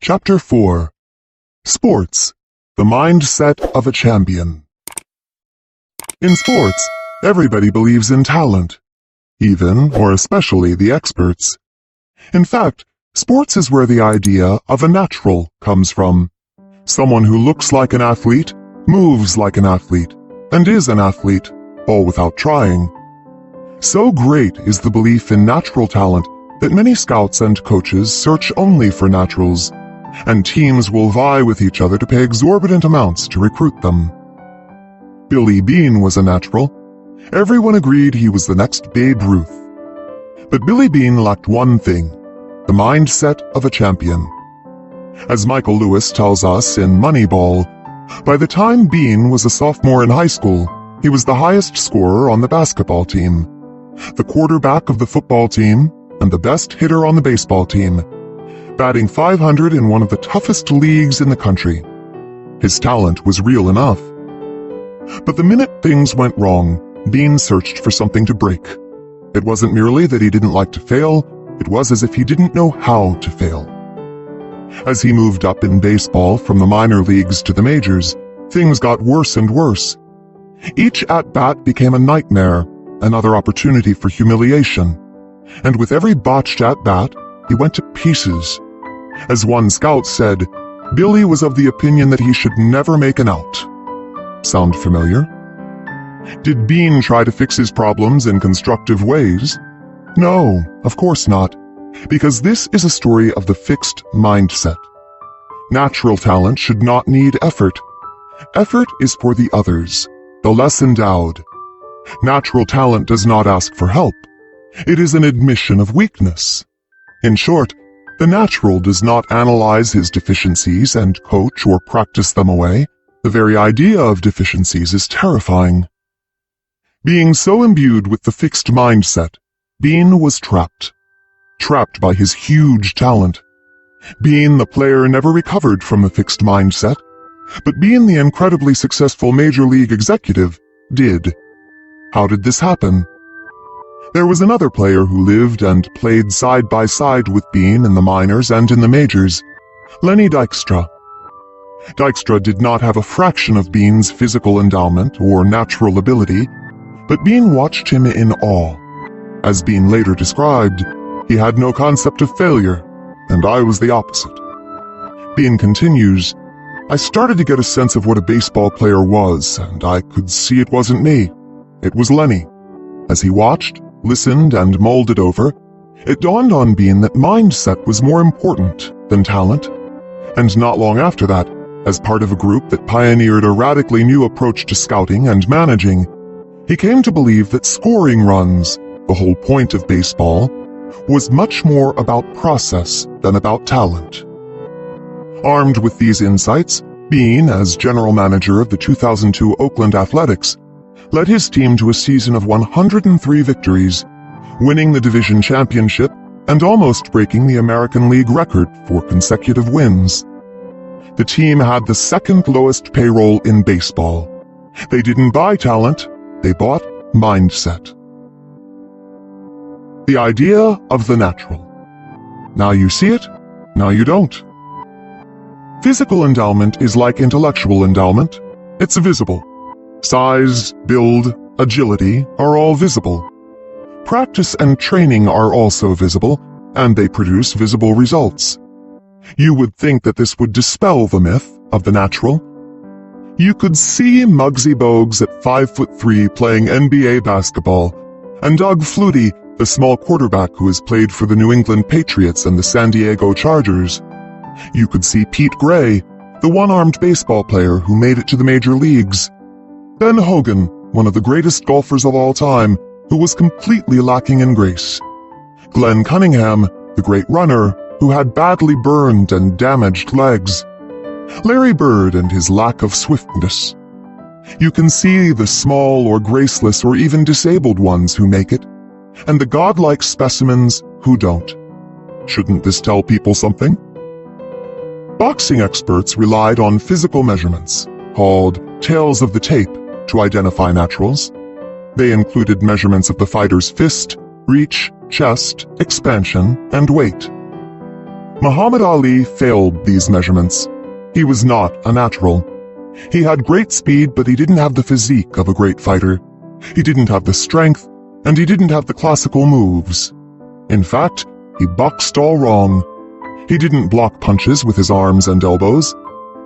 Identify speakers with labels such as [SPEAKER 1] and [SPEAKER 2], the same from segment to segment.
[SPEAKER 1] Chapter 4. Sports, the Mindset of a Champion. In sports, everybody believes in talent, even or especially the experts. In fact, sports is where the idea of a natural comes from. Someone who looks like an athlete, moves like an athlete, and is an athlete, all without trying. So great is the belief in natural talent that many scouts and coaches search only for naturals, and teams will vie with each other to pay exorbitant amounts to recruit them. Billy Beane was a natural. Everyone agreed he was the next Babe Ruth. But Billy Beane lacked one thing: the mindset of a champion. As Michael Lewis tells us in Moneyball, by the time Beane was a sophomore in high school, he was the highest scorer on the basketball team, the quarterback of the football team, and the best hitter on the baseball team, batting .500 in one of the toughest leagues in the country. His talent was real enough. But the minute things went wrong, Beane searched for something to break. It wasn't merely that he didn't like to fail, it was as if he didn't know how to fail. As he moved up in baseball from the minor leagues to the majors, things got worse and worse. Each at-bat became a nightmare, another opportunity for humiliation. And with every botched at-bat, he went to pieces. As one scout said, Billy was of the opinion that he should never make an out. Sound familiar? Did Beane try to fix his problems in constructive ways? No, of course not, because this is a story of the fixed mindset. Natural talent should not need effort. Effort is for the others, the less endowed. Natural talent does not ask for help. It is an admission of weakness. In short, the natural does not analyze his deficiencies and coach or practice them away. The very idea of deficiencies is terrifying. Being so imbued with the fixed mindset, Beane was trapped. Trapped by his huge talent. Beane the player never recovered from the fixed mindset, but Beane the incredibly successful major league executive did. How did this happen? There was another player who lived and played side by side with Beane in the minors and in the majors, Lenny Dykstra. Dykstra did not have a fraction of Beane's physical endowment or natural ability, but Beane watched him in awe. As Beane later described, he had no concept of failure, and I was the opposite. Beane continues, I started to get a sense of what a baseball player was, and I could see it wasn't me. It was Lenny. As he watched, listened, and mulled it over, it dawned on Beane that mindset was more important than talent. And not long after that, as part of a group that pioneered a radically new approach to scouting and managing, he came to believe that scoring runs, the whole point of baseball, was much more about process than about talent. Armed with these insights, Beane, as general manager of the 2002 Oakland Athletics, led his team to a season of 103 victories, winning the division championship and almost breaking the American League record for consecutive wins. The team had the second lowest payroll in baseball. They didn't buy talent, they bought mindset. The idea of the natural. Now you see it, now you don't. Physical endowment is like intellectual endowment. It's visible. Size, build, agility are all visible. Practice and training are also visible, and they produce visible results. You would think that this would dispel the myth of the natural. You could see Muggsy Bogues at 5'3" playing NBA basketball, and Doug Flutie, the small quarterback who has played for the New England Patriots and the San Diego Chargers. You could see Pete Gray, the one-armed baseball player who made it to the major leagues. Ben Hogan, one of the greatest golfers of all time, who was completely lacking in grace. Glenn Cunningham, the great runner, who had badly burned and damaged legs. Larry Bird and his lack of swiftness. You can see the small or graceless or even disabled ones who make it, and the godlike specimens who don't. Shouldn't this tell people something? Boxing experts relied on physical measurements, called tails of the tape, to identify naturals. They included measurements of the fighter's fist, reach, chest, expansion, and weight. Muhammad Ali failed these measurements. He was not a natural. He had great speed, but he didn't have the physique of a great fighter. He didn't have the strength, and he didn't have the classical moves. In fact, he boxed all wrong. He didn't block punches with his arms and elbows.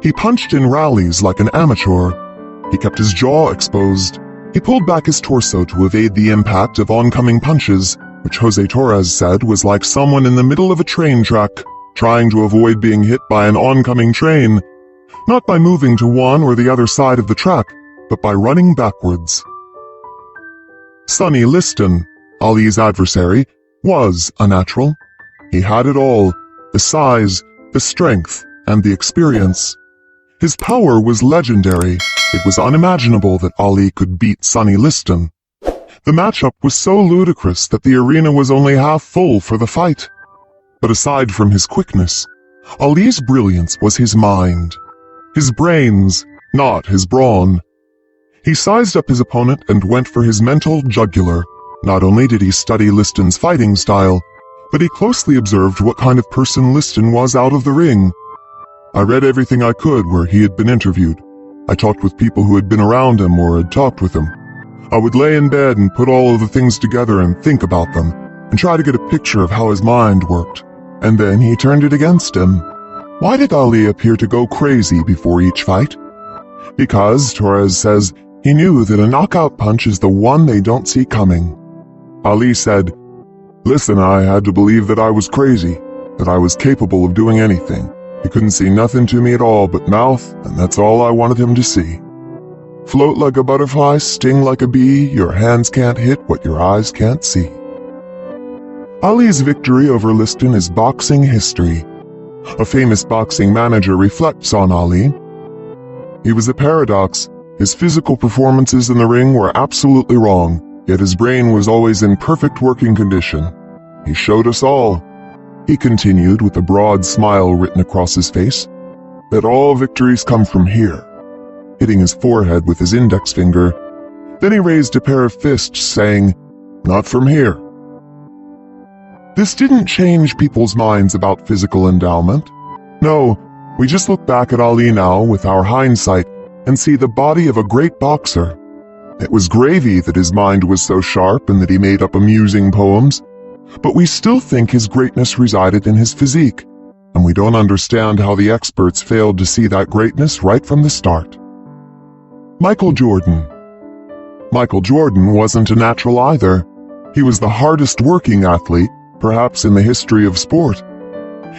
[SPEAKER 1] He punched in rallies like an amateur. He kept his jaw exposed. He pulled back his torso to evade the impact of oncoming punches, which Jose Torres said was like someone in the middle of a train track, trying to avoid being hit by an oncoming train, not by moving to one or the other side of the track, but by running backwards. Sonny Liston, Ali's adversary, was a natural. He had it all, the size, the strength, and the experience. His power was legendary. It was unimaginable that Ali could beat Sonny Liston. The matchup was so ludicrous that the arena was only half full for the fight. But aside from his quickness, Ali's brilliance was his mind. His brains, not his brawn. He sized up his opponent and went for his mental jugular. Not only did he study Liston's fighting style, but he closely observed what kind of person Liston was out of the ring. I read everything I could where he had been interviewed. I talked with people who had been around him or had talked with him. I would lay in bed and put all of the things together and think about them, and try to get a picture of how his mind worked. And then he turned it against him. Why did Ali appear to go crazy before each fight? Because, Torres says, he knew that a knockout punch is the one they don't see coming. Ali said, "Listen, I had to believe that I was crazy, that I was capable of doing anything. He couldn't see nothing to me at all but mouth, and that's all I wanted him to see. Float like a butterfly, sting like a bee, your hands can't hit what your eyes can't see." Ali's victory over Liston is boxing history. A famous boxing manager reflects on Ali. He was a paradox. His physical performances in the ring were absolutely wrong, yet his brain was always in perfect working condition. He showed us all, he continued with a broad smile written across his face, that all victories come from here, hitting his forehead with his index finger. Then he raised a pair of fists, saying, "Not from here." This didn't change people's minds about physical endowment. No, we just look back at Ali now with our hindsight and see the body of a great boxer. It was gravy that his mind was so sharp and that he made up amusing poems, but we still think his greatness resided in his physique, and we don't understand how the experts failed to see that greatness right from the start. Michael Jordan. Michael Jordan wasn't a natural either. He was the hardest working athlete, perhaps in the history of sport.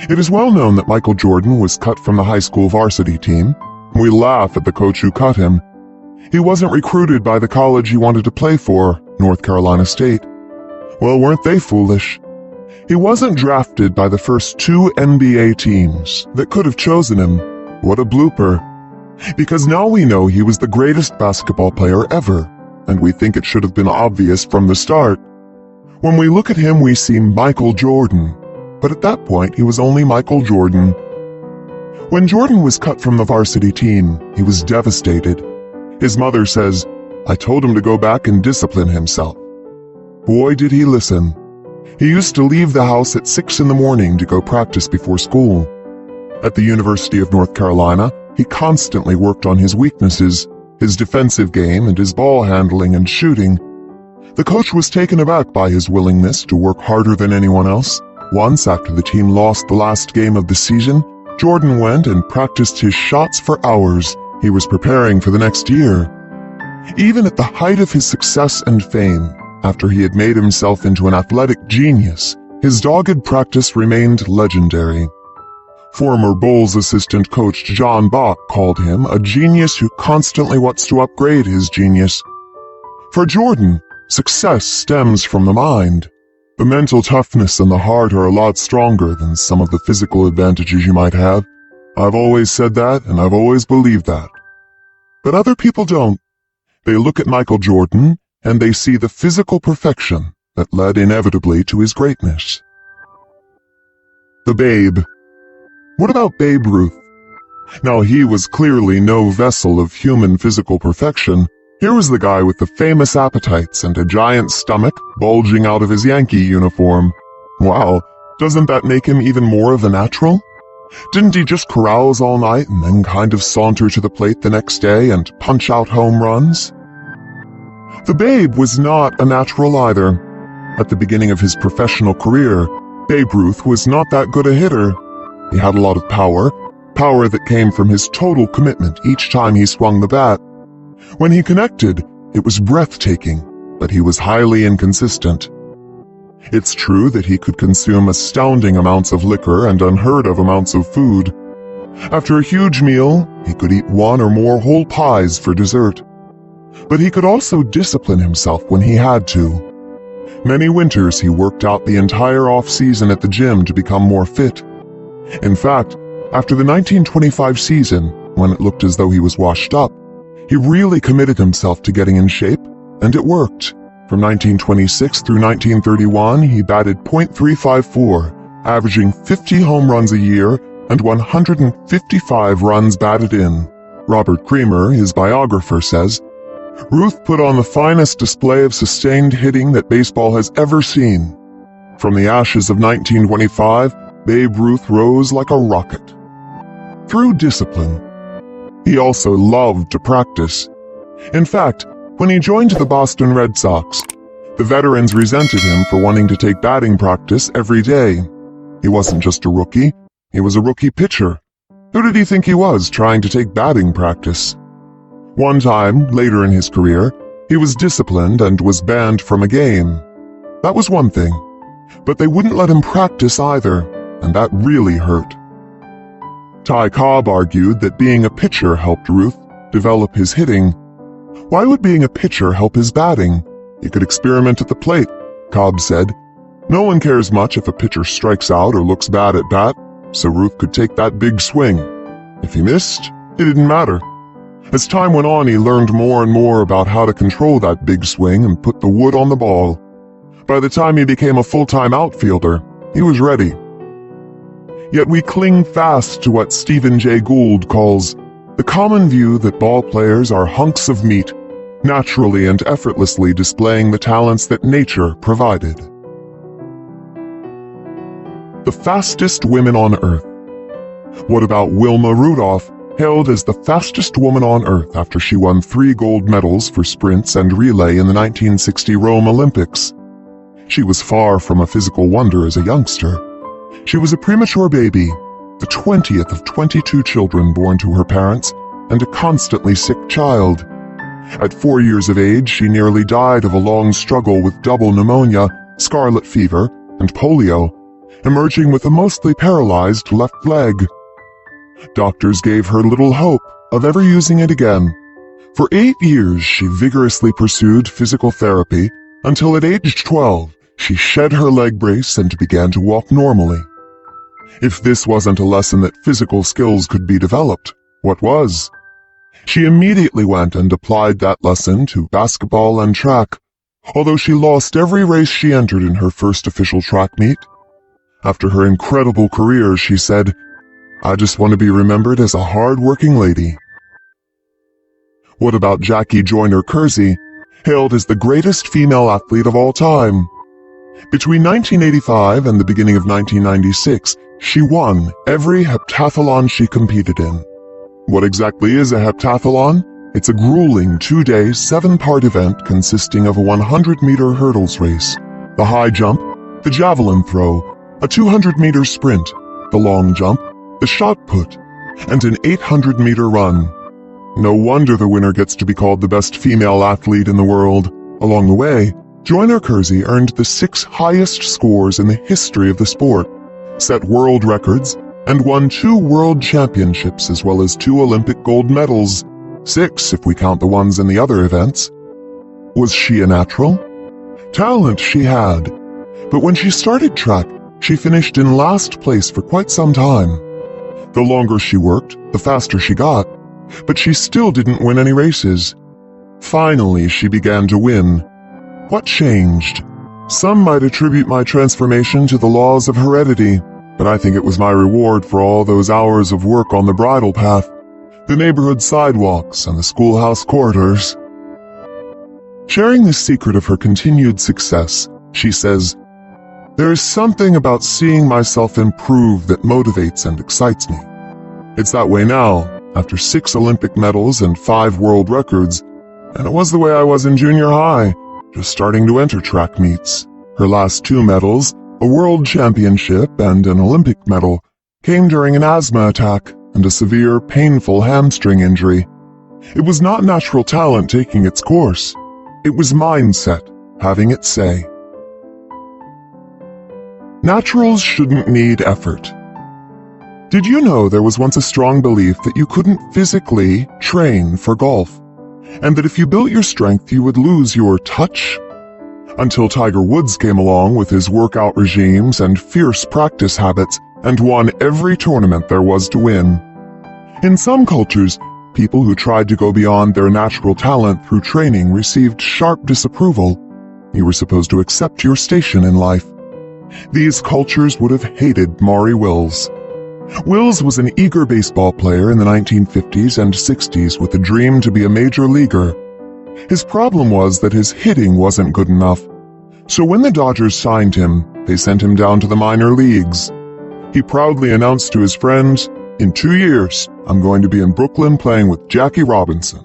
[SPEAKER 1] It is well known that Michael Jordan was cut from the high school varsity team. We laugh at the coach who cut him. He wasn't recruited by the college he wanted to play for, North Carolina State. Well, weren't they foolish? He wasn't drafted by the first 2 NBA teams that could have chosen him. What a blooper. Because now we know he was the greatest basketball player ever, and we think it should have been obvious from the start. When we look at him, we see Michael Jordan, but at that point, he was only Michael Jordan. When Jordan was cut from the varsity team, he was devastated. His mother says, "I told him to go back and discipline himself." Boy, did he listen. He used to leave the house at 6 in the morning to go practice before school. At the University of North Carolina, he constantly worked on his weaknesses, his defensive game and his ball handling and shooting. The coach was taken aback by his willingness to work harder than anyone else. Once, after the team lost the last game of the season, Jordan went and practiced his shots for hours. He was preparing for the next year. Even at the height of his success and fame, after he had made himself into an athletic genius, his dogged practice remained legendary. Former Bulls assistant coach John Bach called him a genius who constantly wants to upgrade his genius. For Jordan, success stems from the mind. The mental toughness and the heart are a lot stronger than some of the physical advantages you might have. I've always said that, and I've always believed that. But other people don't. They look at Michael Jordan, and they see the physical perfection that led inevitably to his greatness. The Babe. What about Babe Ruth? Now, he was clearly no vessel of human physical perfection. Here was the guy with the famous appetites and a giant stomach bulging out of his Yankee uniform. Wow, Doesn't that make him even more of a natural? Didn't he just carouse all night and then kind of saunter to the plate the next day and punch out home runs? The Babe was not a natural either. At the beginning of his professional career, Babe Ruth was not that good a hitter. He had a lot of power that came from his total commitment each time he swung the bat. When he connected, it was breathtaking, but he was highly inconsistent. It's true that he could consume astounding amounts of liquor and unheard of amounts of food. After a huge meal, he could eat one or more whole pies for dessert. But he could also discipline himself when he had to. Many winters he worked out the entire off-season at the gym to become more fit. In fact, after the 1925 season, when it looked as though he was washed up, he really committed himself to getting in shape, and it worked. From 1926 through 1931, he batted .354, averaging 50 home runs a year and 155 runs batted in. Robert Creamer, his biographer, says, "Ruth put on the finest display of sustained hitting that baseball has ever seen. From the ashes of 1925, Babe Ruth rose like a rocket." Through discipline. He also loved to practice. In fact, when he joined the Boston Red Sox, the veterans resented him for wanting to take batting practice every day. He wasn't just a rookie, he was a rookie pitcher. Who did he think he was trying to take batting practice? One time, later in his career, he was disciplined and was banned from a game. That was one thing, but they wouldn't let him practice either, and that really hurt. Ty Cobb argued that being a pitcher helped Ruth develop his hitting. Why would being a pitcher help his batting? He could experiment at the plate, Cobb said. No one cares much if a pitcher strikes out or looks bad at bat, so Ruth could take that big swing. If he missed, it didn't matter. As time went on, he learned more and more about how to control that big swing and put the wood on the ball. By the time he became a full-time outfielder, he was ready. Yet we cling fast to what Stephen Jay Gould calls the common view that ball players are hunks of meat, naturally and effortlessly displaying the talents that nature provided. The fastest women on Earth. What about Wilma Rudolph, hailed as the fastest woman on Earth after she won 3 gold medals for sprints and relay in the 1960 Rome Olympics? She was far from a physical wonder as a youngster. She was a premature baby, the 20th of 22 children born to her parents, and a constantly sick child. At 4 years of age, she nearly died of a long struggle with double pneumonia, scarlet fever, and polio, emerging with a mostly paralyzed left leg. Doctors gave her little hope of ever using it again. For 8 years, she vigorously pursued physical therapy until at age 12, she shed her leg brace and began to walk normally. If this wasn't a lesson that physical skills could be developed, what was? She immediately went and applied that lesson to basketball and track, although she lost every race she entered in her first official track meet. After her incredible career, she said, "I just want to be remembered as a hard-working lady." What about Jackie Joyner Kersey, hailed as the greatest female athlete of all time? Between 1985 and the beginning of 1996, she won every heptathlon she competed in. What exactly is a heptathlon? It's a grueling 2-day, 7-part event consisting of a 100-meter hurdles race, the high jump, the javelin throw, a 200-meter sprint, the long jump, the shot put, and an 800-meter run. No wonder the winner gets to be called the best female athlete in the world. Along the way, Joyner Kersey earned the 6 highest scores in the history of the sport, set world records, and won 2 world championships as well as 2 Olympic gold medals, 6 if we count the ones in the other events. Was she a natural? Talent she had, but when she started track, she finished in last place for quite some time. The longer she worked, the faster she got, but she still didn't win any races. Finally, she began to win. What changed? Some might attribute my transformation to the laws of heredity, but I think it was my reward for all those hours of work on the bridle path, the neighborhood sidewalks, and the schoolhouse corridors. Sharing the secret of her continued success, she says, There is something about seeing myself improve that motivates and excites me. It's that way now, after 6 Olympic medals and 5 world records, and it was the way I was in junior high, just starting to enter track meets. Her last 2 medals, a world championship and an Olympic medal, came during an asthma attack and a severe, painful hamstring injury. It was not natural talent taking its course. It was mindset having its say. Naturals shouldn't need effort. Did you know there was once a strong belief that you couldn't physically train for golf, and that if you built your strength you would lose your touch? Until Tiger Woods came along with his workout regimes and fierce practice habits and won every tournament there was to win. In some cultures, people who tried to go beyond their natural talent through training received sharp disapproval. You were supposed to accept your station in life. These cultures would have hated Maury Wills. Wills was an eager baseball player in the 1950s and 60s with a dream to be a major leaguer. His problem was that his hitting wasn't good enough. So when the Dodgers signed him, they sent him down to the minor leagues. He proudly announced to his friends, "In 2 years, I'm going to be in Brooklyn playing with Jackie Robinson."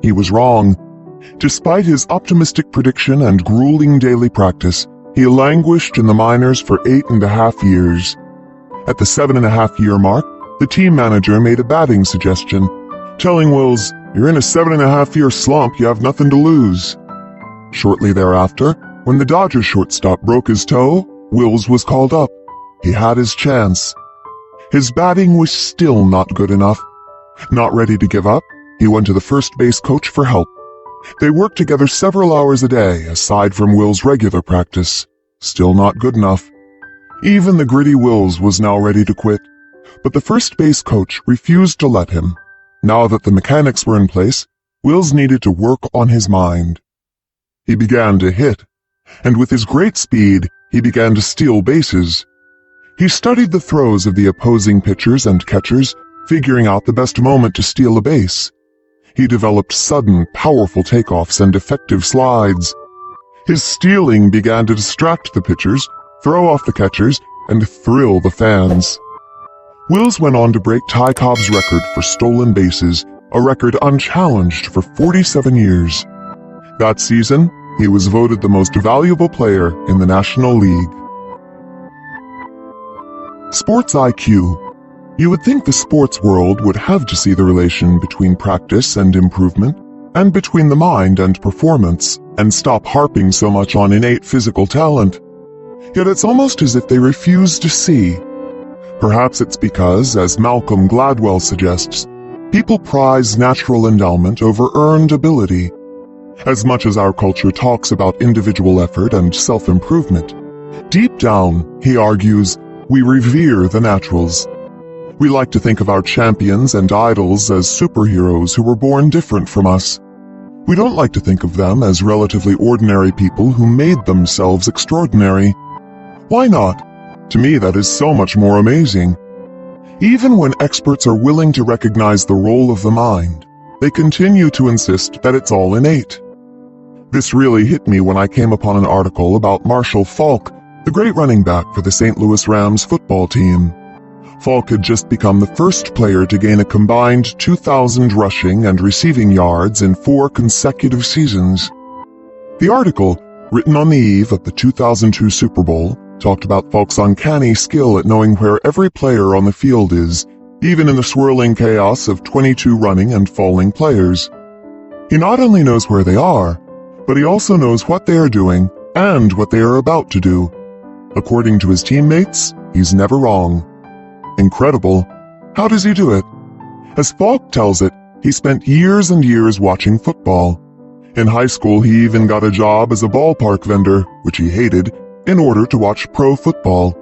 [SPEAKER 1] He was wrong. Despite his optimistic prediction and grueling daily practice, he languished in the minors for 8.5 years. At the 7.5-year mark, the team manager made a batting suggestion, telling Wills, "You're in a 7.5-year slump, you have nothing to lose." Shortly thereafter, when the Dodgers shortstop broke his toe, Wills was called up. He had his chance. His batting was still not good enough. Not ready to give up, he went to the first base coach for help. They worked together several hours a day, aside from Wills' regular practice. Still not good enough. Even the gritty Wills was now ready to quit, but the first base coach refused to let him. Now that the mechanics were in place, Wills needed to work on his mind. He began to hit, and with his great speed, he began to steal bases. He studied the throws of the opposing pitchers and catchers, figuring out the best moment to steal a base. He developed sudden, powerful takeoffs and effective slides. His stealing began to distract the pitchers, throw off the catchers, and thrill the fans. Wills went on to break Ty Cobb's record for stolen bases, a record unchallenged for 47 years. That season, he was voted the most valuable player in the National League. Sports IQ. You would think the sports world would have to see the relation between practice and improvement, and between the mind and performance, and stop harping so much on innate physical talent. Yet it's almost as if they refuse to see. Perhaps it's because, as Malcolm Gladwell suggests, people prize natural endowment over earned ability. As much as our culture talks about individual effort and self-improvement, deep down, he argues, we revere the naturals. We like to think of our champions and idols as superheroes who were born different from us. We don't like to think of them as relatively ordinary people who made themselves extraordinary. Why not? To me, that is so much more amazing. Even when experts are willing to recognize the role of the mind, they continue to insist that it's all innate. This really hit me when I came upon an article about Marshall Faulk, the great running back for the St. Louis Rams football team. Faulk had just become the first player to gain a combined 2,000 rushing and receiving yards in 4 consecutive seasons. The article, written on the eve of the 2002 Super Bowl, talked about Faulk's uncanny skill at knowing where every player on the field is, even in the swirling chaos of 22 running and falling players. He not only knows where they are, but he also knows what they are doing and what they are about to do. According to his teammates, he's never wrong. Incredible. How does he do it? As Faulk tells it, he spent years and years watching football. In high school, he even got a job as a ballpark vendor, which he hated, in order to watch pro football.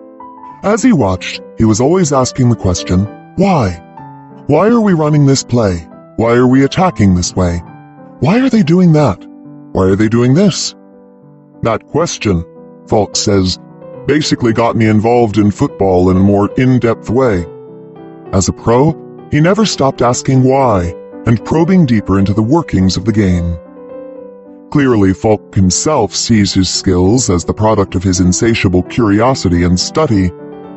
[SPEAKER 1] As he watched, he was always asking the question, why? Why are we running this play? Why are we attacking this way? Why are they doing that? Why are they doing this? That question, Faulk says, basically got me involved in football in a more in-depth way. As a pro, he never stopped asking why and probing deeper into the workings of the game. Clearly, Falk himself sees his skills as the product of his insatiable curiosity and study.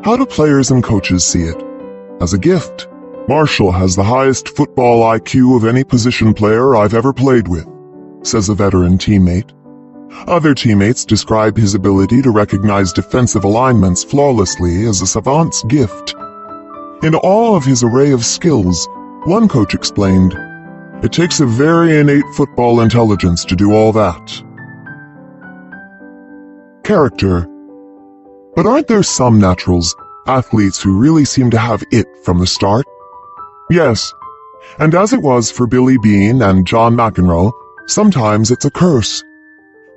[SPEAKER 1] How do players and coaches see it? As a gift. Marshall has the highest football IQ of any position player I've ever played with, says a veteran teammate. Other teammates describe his ability to recognize defensive alignments flawlessly as a savant's gift. In all of his array of skills, one coach explained, "It takes a very innate football intelligence to do all that." Character. But aren't there some naturals, athletes who really seem to have it from the start? Yes, and as it was for Billy Beane and John McEnroe, sometimes it's a curse.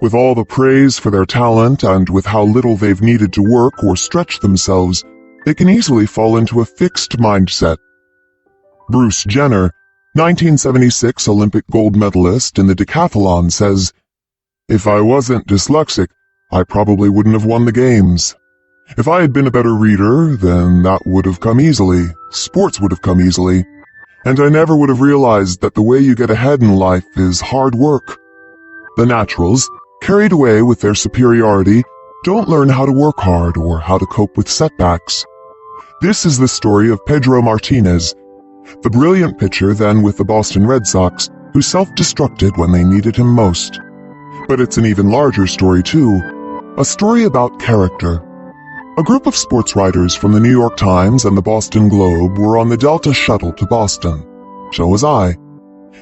[SPEAKER 1] With all the praise for their talent and with how little they've needed to work or stretch themselves, they can easily fall into a fixed mindset. Bruce Jenner, 1976 Olympic gold medalist in the decathlon, says, "If I wasn't dyslexic, I probably wouldn't have won the games. If I had been a better reader, then that would have come easily. Sports would have come easily. And I never would have realized that the way you get ahead in life is hard work." The naturals, carried away with their superiority, don't learn how to work hard or how to cope with setbacks. This is the story of Pedro Martinez, the brilliant pitcher then with the Boston Red Sox, who self-destructed when they needed him most. But it's an even larger story too, a story about character. A group of sports writers from the New York Times and the Boston Globe were on the Delta shuttle to Boston. So was I.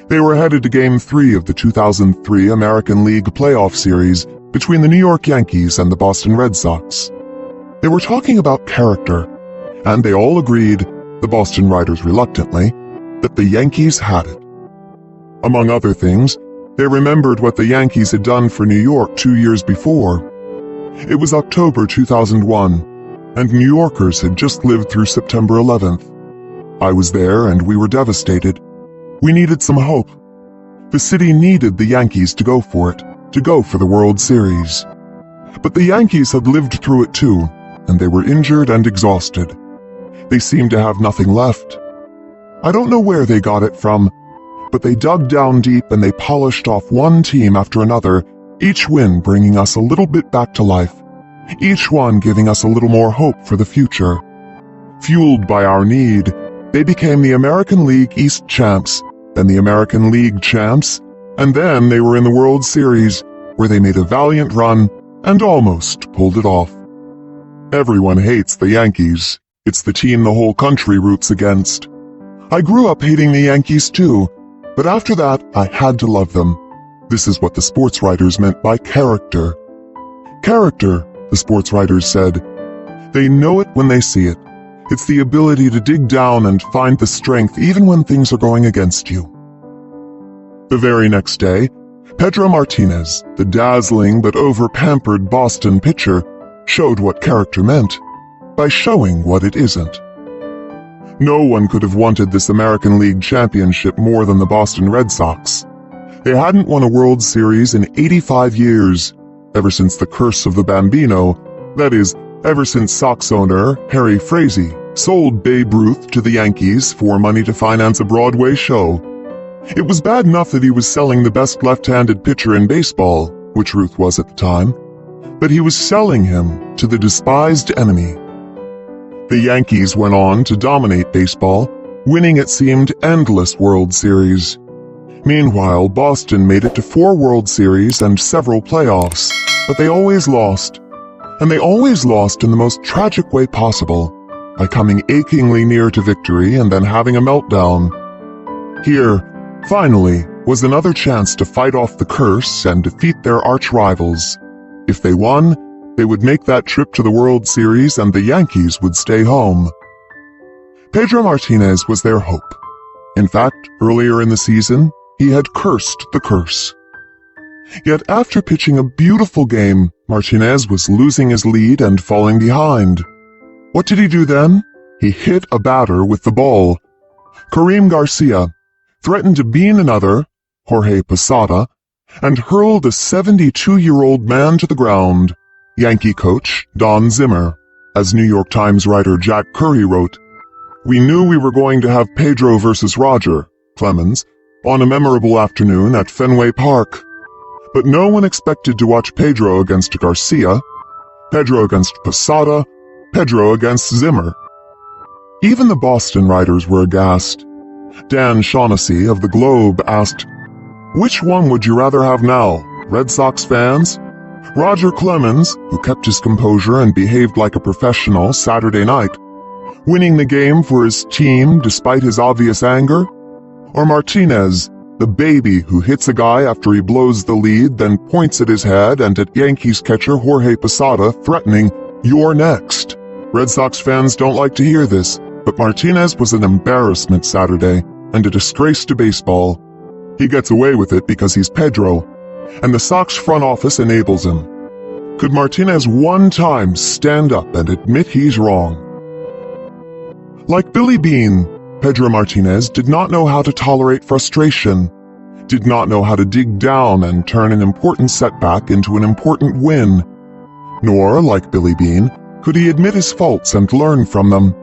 [SPEAKER 1] They were headed to Game 3 of the 2003 American League playoff series between the New York Yankees and the Boston Red Sox. They were talking about character, and they all agreed, the Boston writers reluctantly, that the Yankees had it. Among other things, they remembered what the Yankees had done for New York 2 years before. It was October 2001, and New Yorkers had just lived through September 11th. I was there and we were devastated. We needed some hope. The city needed the Yankees to go for it, to go for the World Series. But the Yankees had lived through it too, and they were injured and exhausted. They seemed to have nothing left. I don't know where they got it from, but they dug down deep and they polished off one team after another, each win bringing us a little bit back to life, each one giving us a little more hope for the future. Fueled by our need, they became the American League East champs, then the American League champs, and then they were in the World Series, where they made a valiant run and almost pulled it off. Everyone hates the Yankees. It's the team the whole country roots against. I grew up hating the Yankees too, but after that I had to love them. This is what the sports writers meant by character. Character, the sports writers said. They know it when they see it. It's the ability to dig down and find the strength even when things are going against you. The very next day, Pedro Martinez, the dazzling but over-pampered Boston pitcher, showed what character meant by showing what it isn't. No one could have wanted this American League championship more than the Boston Red Sox. They hadn't won a World Series in 85 years, ever since the curse of the Bambino, that is, ever since Sox owner Harry Frazee sold Babe Ruth to the Yankees for money to finance a Broadway show. It was bad enough that he was selling the best left-handed pitcher in baseball, which Ruth was at the time, but he was selling him to the despised enemy. The Yankees went on to dominate baseball, winning it seemed endless World Series. Meanwhile, Boston made it to 4 World Series and several playoffs, but they always lost. And they always lost in the most tragic way possible, by coming achingly near to victory and then having a meltdown. Here, finally, was another chance to fight off the curse and defeat their arch-rivals. If they won, they would make that trip to the World Series and the Yankees would stay home. Pedro Martinez was their hope. In fact, earlier in the season, he had cursed the curse. Yet after pitching a beautiful game, Martinez was losing his lead and falling behind. What did he do then? He hit a batter with the ball. Karim Garcia threatened to bean another, Jorge Posada, and hurled a 72-year-old man to the ground. Yankee coach Don Zimmer, as New York Times writer Jack Curry wrote, "We knew we were going to have Pedro versus Roger, Clemens, on a memorable afternoon at Fenway Park. But no one expected to watch Pedro against Garcia, Pedro against Posada, Pedro against Zimmer. Even the Boston writers were aghast. Dan Shaughnessy of the Globe asked, "Which one would you rather have now, Red Sox fans? Roger Clemens, who kept his composure and behaved like a professional Saturday night, winning the game for his team despite his obvious anger? Or Martinez, the baby who hits a guy after he blows the lead, then points at his head and at Yankees catcher Jorge Posada, threatening, 'You're next'?" Red Sox fans don't like to hear this, but Martinez was an embarrassment Saturday and a disgrace to baseball. He gets away with it because he's Pedro, and the Sox front office enables him. Could Martinez one time stand up and admit he's wrong? Like Billy Beane, Pedro Martinez did not know how to tolerate frustration, did not know how to dig down and turn an important setback into an important win. Nor, like Billy Beane, could he admit his faults and learn from them.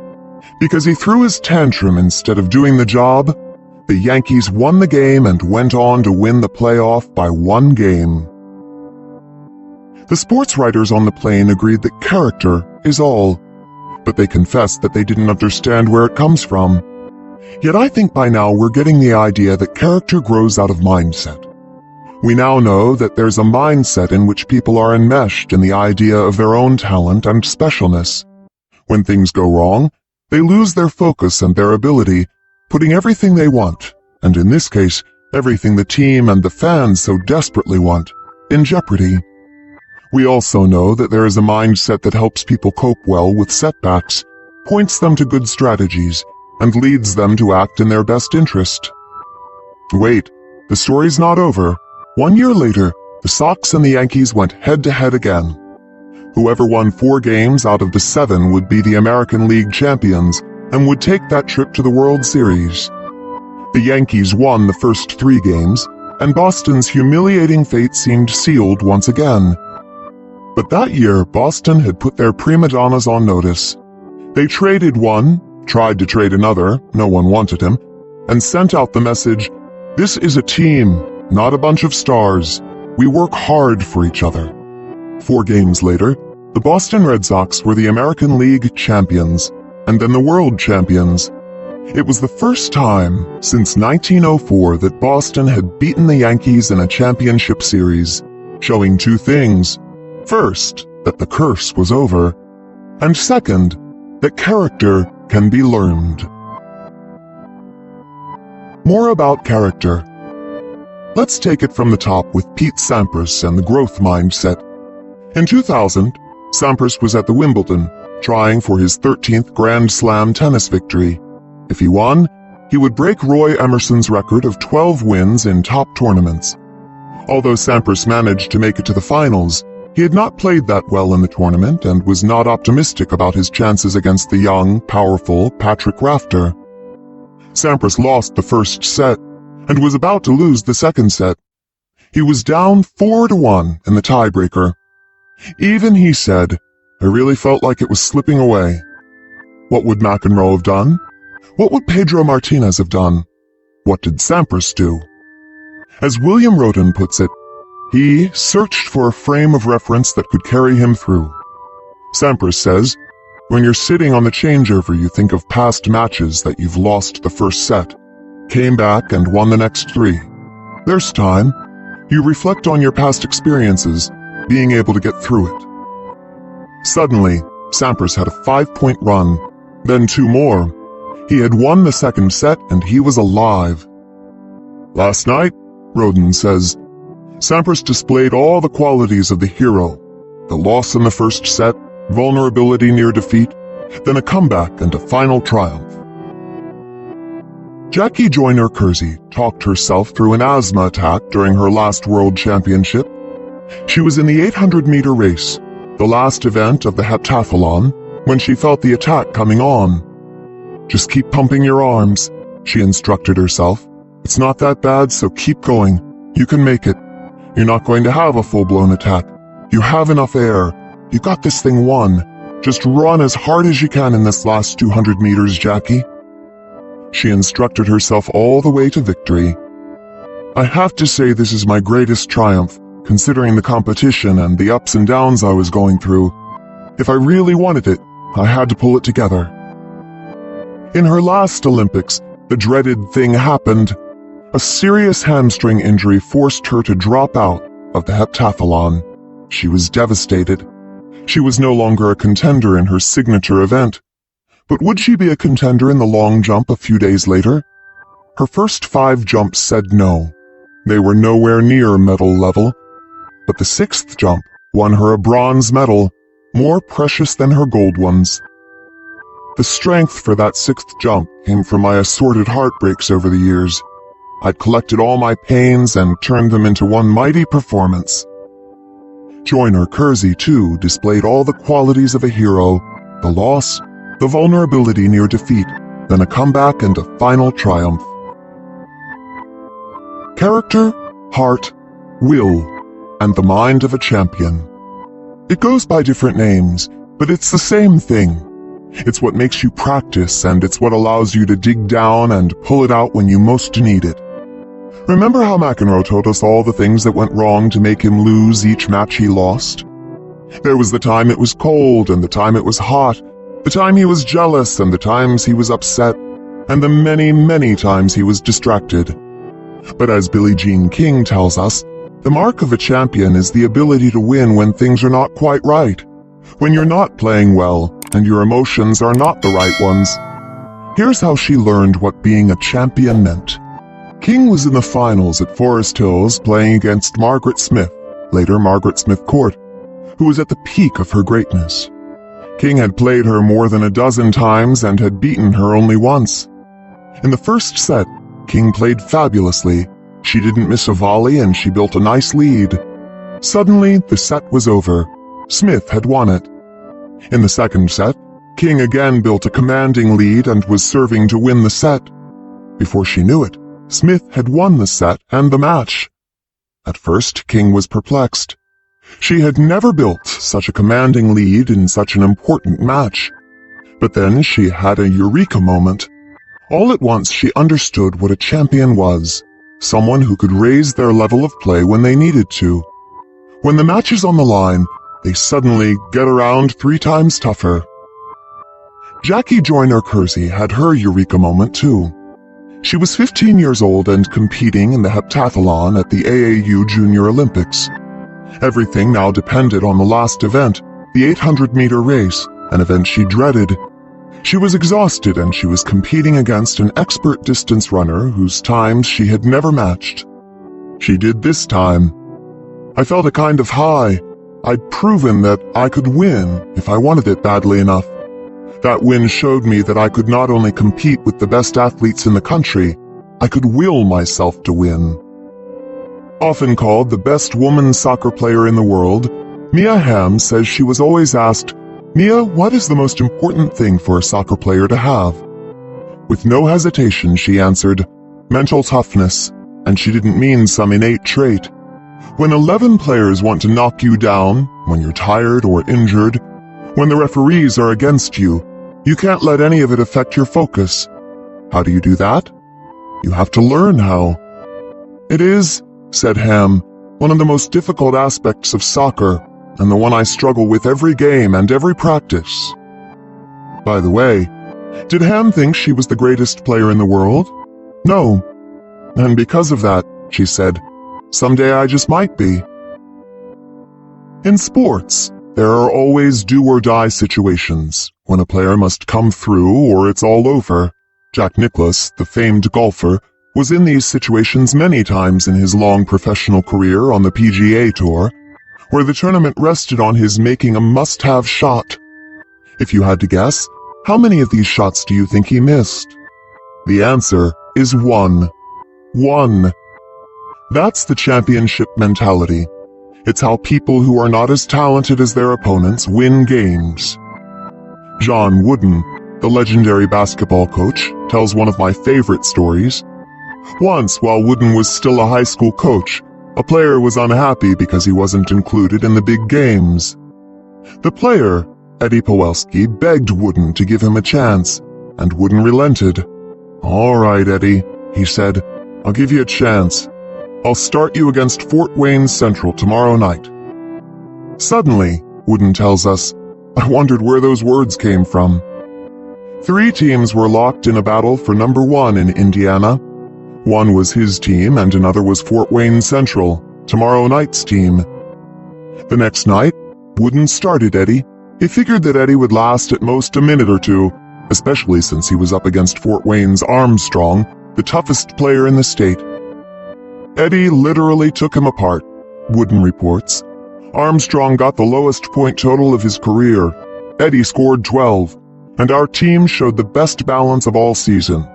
[SPEAKER 1] Because he threw his tantrum instead of doing the job, the Yankees won the game and went on to win the playoff by 1 game. The sports writers on the plane agreed that character is all, but they confessed that they didn't understand where it comes from. Yet I think by now we're getting the idea that character grows out of mindset. We now know that there's a mindset in which people are enmeshed in the idea of their own talent and specialness. When things go wrong, they lose their focus and their ability, putting everything they want, and in this case, everything the team and the fans so desperately want, in jeopardy. We also know that there is a mindset that helps people cope well with setbacks, points them to good strategies, and leads them to act in their best interest. Wait, the story's not over. 1 year later, the Sox and the Yankees went head-to-head again. Whoever won 4 games out of the 7 would be the American League champions and would take that trip to the World Series. The Yankees won the first 3 games, and Boston's humiliating fate seemed sealed once again. But that year, Boston had put their prima donnas on notice. They traded one, tried to trade another, no one wanted him, and sent out the message, "This is a team, not a bunch of stars. We work hard for each other." 4 games later, the Boston Red Sox were the American League champions, and then the world champions. It was the first time since 1904 that Boston had beaten the Yankees in a championship series, showing 2 things. First, that the curse was over, and second, that character can be learned. More about character. Let's take it from the top with Pete Sampras and the growth mindset. In 2000, Sampras was at the Wimbledon, trying for his 13th Grand Slam tennis victory. If he won, he would break Roy Emerson's record of 12 wins in top tournaments. Although Sampras managed to make it to the finals, he had not played that well in the tournament and was not optimistic about his chances against the young, powerful Patrick Rafter. Sampras lost the first set and was about to lose the second set. He was down 4-1 in the tiebreaker. Even he said, "I really felt like it was slipping away." What would McEnroe have done? What would Pedro Martinez have done? What did Sampras do? As William Roden puts it, he searched for a frame of reference that could carry him through. Sampras says, "When you're sitting on the changeover, you think of past matches that you've lost the first set, came back and won the next 3. There's time. You reflect on your past experiences, being able to get through it." Suddenly, Sampras had a 5-point run, then 2 more. He had won the second set and he was alive. Last night, Roden says, Sampras displayed all the qualities of the hero, the loss in the first set, vulnerability near defeat, then a comeback and a final triumph. Jackie Joyner Kersey talked herself through an asthma attack during her last World Championship. She was in the 800-meter race, the last event of the heptathlon, when she felt the attack coming on. "Just keep pumping your arms," she instructed herself. "It's not that bad, so keep going. You can make it. You're not going to have a full-blown attack. You have enough air. You got this thing won. Just run as hard as you can in this last 200 meters, Jackie." She instructed herself all the way to victory. "I have to say this is my greatest triumph, considering the competition and the ups and downs I was going through. If I really wanted it, I had to pull it together. In her last Olympics, the dreaded thing happened. A serious hamstring injury forced her to drop out of the heptathlon. She was devastated. She was no longer a contender in her signature event. But would she be a contender in the long jump a few days later? Her first 5 jumps said no. They were nowhere near medal level. But the 6th jump won her a bronze medal, more precious than her gold ones. The strength for that 6th jump came from my assorted heartbreaks over the years. I'd collected all my pains and turned them into one mighty performance. Joyner Kersey, too, displayed all the qualities of a hero: the loss, the vulnerability near defeat, then a comeback and a final triumph. Character, heart, will, and the mind of a champion. It goes by different names, but it's the same thing. It's what makes you practice, and it's what allows you to dig down and pull it out when you most need it. Remember how McEnroe told us all the things that went wrong to make him lose each match he lost? There was the time it was cold and the time it was hot, the time he was jealous and the times he was upset, and the many, many times he was distracted. But as Billie Jean King tells us, the mark of a champion is the ability to win when things are not quite right, when you're not playing well and your emotions are not the right ones. Here's how she learned what being a champion meant. King was in the finals at Forest Hills playing against Margaret Smith, later Margaret Smith Court, who was at the peak of her greatness. King had played her more than a dozen times and had beaten her only once. In the first set, King played fabulously. She didn't miss a volley and she built a nice lead. Suddenly, the set was over. Smith had won it. In the second set, King again built a commanding lead and was serving to win the set. Before she knew it, Smith had won the set and the match. At first, King was perplexed. She had never built such a commanding lead in such an important match. But then she had a eureka moment. All at once she understood what a champion was, someone who could raise their level of play when they needed to. When the match is on the line, they suddenly get around 3 times tougher. Jackie Joyner Kersey had her eureka moment too. She was 15 years old and competing in the heptathlon at the AAU Junior Olympics. Everything now depended on the last event, the 800-meter race, an event she dreaded. She was exhausted and she was competing against an expert distance runner whose times she had never matched. She did this time. I felt a kind of high. I'd proven that I could win if I wanted it badly enough. That win showed me that I could not only compete with the best athletes in the country, I could will myself to win. Often called the best woman soccer player in the world, Mia Hamm says she was always asked, "Mia, what is the most important thing for a soccer player to have?" With no hesitation, she answered, "Mental toughness," and she didn't mean some innate trait. When 11 players want to knock you down, when you're tired or injured, when the referees are against you, you can't let any of it affect your focus. How do you do that? You have to learn how. It is, said Hamm, one of the most difficult aspects of soccer, and the one I struggle with every game and every practice. By the way, did Hamm think she was the greatest player in the world? No. And because of that, she said, someday I just might be. In sports, there are always do-or-die situations, when a player must come through or it's all over. Jack Nicklaus, the famed golfer, was in these situations many times in his long professional career on the PGA Tour, where the tournament rested on his making a must-have shot. If you had to guess, how many of these shots do you think he missed? The answer is 1. 1. That's the championship mentality. It's how people who are not as talented as their opponents win games. John Wooden, the legendary basketball coach, tells one of my favorite stories. Once, while Wooden was still a high school coach, a player was unhappy because he wasn't included in the big games. The player, Eddie Powelski, begged Wooden to give him a chance, and Wooden relented. "All right, Eddie," he said, "I'll give you a chance. I'll start you against Fort Wayne Central tomorrow night." Suddenly, Wooden tells us, I wondered where those words came from. 3 teams were locked in a battle for number 1 in Indiana. One was his team and another was Fort Wayne Central, tomorrow night's team. The next night, Wooden started Eddie. He figured that Eddie would last at most a minute or two, especially since he was up against Fort Wayne's Armstrong, the toughest player in the state. Eddie literally took him apart, Wooden reports. Armstrong got the lowest point total of his career. Eddie scored 12, and our team showed the best balance of all season.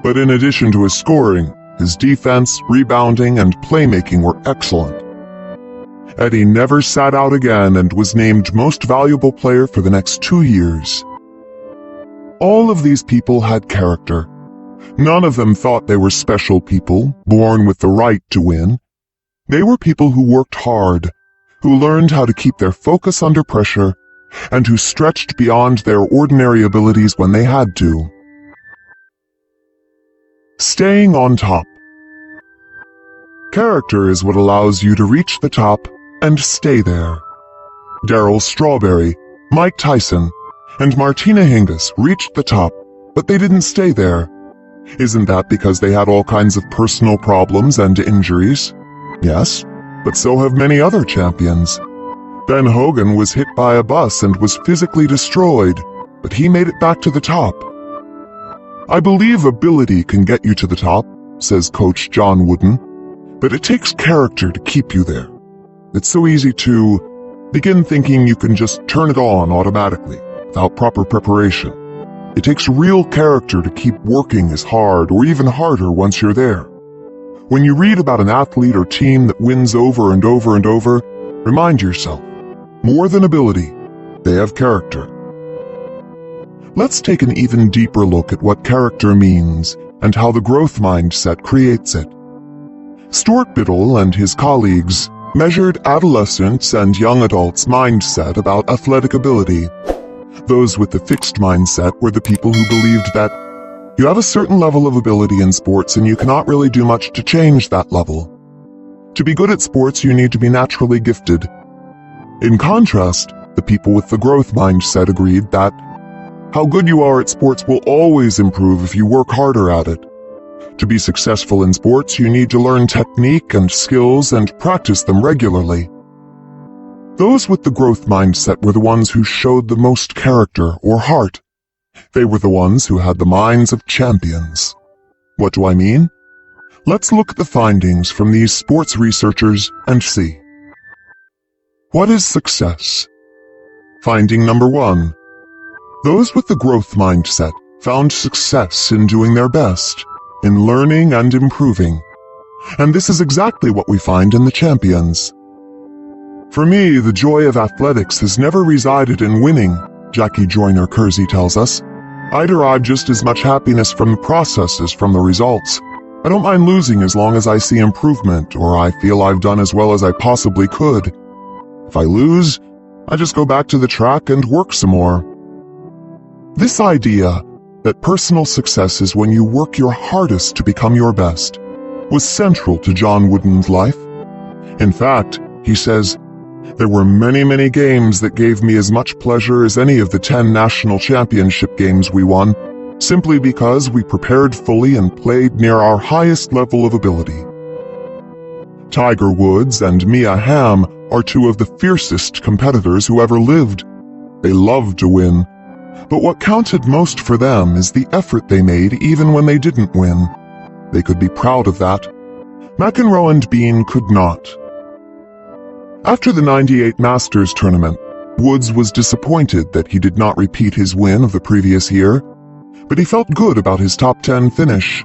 [SPEAKER 1] But in addition to his scoring, his defense, rebounding, and playmaking were excellent. Eddie never sat out again and was named Most Valuable Player for the next 2 years. All of these people had character. None of them thought they were special people, born with the right to win. They were people who worked hard, who learned how to keep their focus under pressure, and who stretched beyond their ordinary abilities when they had to. Staying on top. Character is what allows you to reach the top and stay there. Darryl Strawberry, Mike Tyson, and Martina Hingis reached the top, but they didn't stay there. Isn't that because they had all kinds of personal problems and injuries? Yes, but so have many other champions. Ben Hogan was hit by a bus and was physically destroyed, but he made it back to the top. I believe ability can get you to the top, says Coach John Wooden, but it takes character to keep you there. It's so easy to begin thinking you can just turn it on automatically, without proper preparation. It takes real character to keep working as hard or even harder once you're there. When you read about an athlete or team that wins over and over and over, remind yourself, more than ability, they have character. Let's take an even deeper look at what character means and how the growth mindset creates it. Stuart Biddle and his colleagues measured adolescents and young adults' mindset about athletic ability. Those with the fixed mindset were the people who believed that you have a certain level of ability in sports and you cannot really do much to change that level. To be good at sports, you need to be naturally gifted. In contrast, the people with the growth mindset agreed that how good you are at sports will always improve if you work harder at it. To be successful in sports, you need to learn technique and skills and practice them regularly. Those with the growth mindset were the ones who showed the most character or heart. They were the ones who had the minds of champions. What do I mean? Let's look at the findings from these sports researchers and see. What is success? Finding number 1. Those with the growth mindset found success in doing their best, in learning and improving. And this is exactly what we find in the champions. For me, the joy of athletics has never resided in winning, Jackie Joyner Kersey tells us. I derive just as much happiness from the process as from the results. I don't mind losing as long as I see improvement or I feel I've done as well as I possibly could. If I lose, I just go back to the track and work some more. This idea that personal success is when you work your hardest to become your best was central to John Wooden's life. In fact, he says, there were many games that gave me as much pleasure as any of the 10 national championship games we won, simply because we prepared fully and played near our highest level of ability. Tiger Woods and Mia Hamm are 2 of the fiercest competitors who ever lived. They loved to win, but what counted most for them is the effort they made even when they didn't win. They could be proud of that. McEnroe and Bean could not. After the '98 Masters tournament, Woods was disappointed that he did not repeat his win of the previous year, but he felt good about his top 10 finish.